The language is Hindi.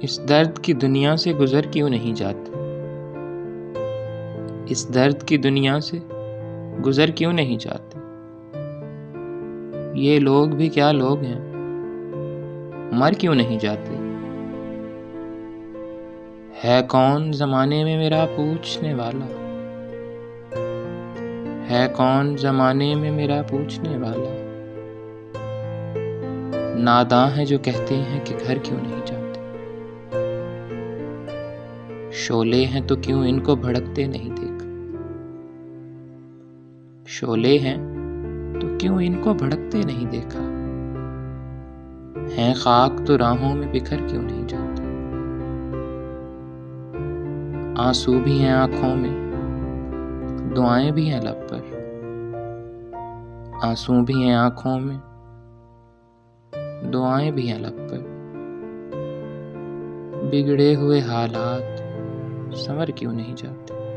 इस दर्द की दुनिया से गुजर क्यों नहीं जाते? इस दर्द की दुनिया से गुजर क्यों नहीं जाते? ये लोग भी क्या लोग हैं, मर क्यों नहीं जाते? है कौन ज़माने में मेरा पूछने वाला? है कौन ज़माने में मेरा पूछने वाला? नादां हैं जो कहते हैं कि घर क्यों नहीं जाते? शोले हैं तो क्यों इनको भड़कते नहीं देखा? शोले हैं तो क्यों इनको भड़कते नहीं देखा? हैं खाक तो राहों में बिखर क्यों नहीं जाते? आंसू भी हैं आंखों में, दुआएं भी हैं लब पर। आंसू भी हैं आंखों में, दुआएं भी हैं लब पर। बिगड़े हुए हालात संवर क्यों नहीं जाते?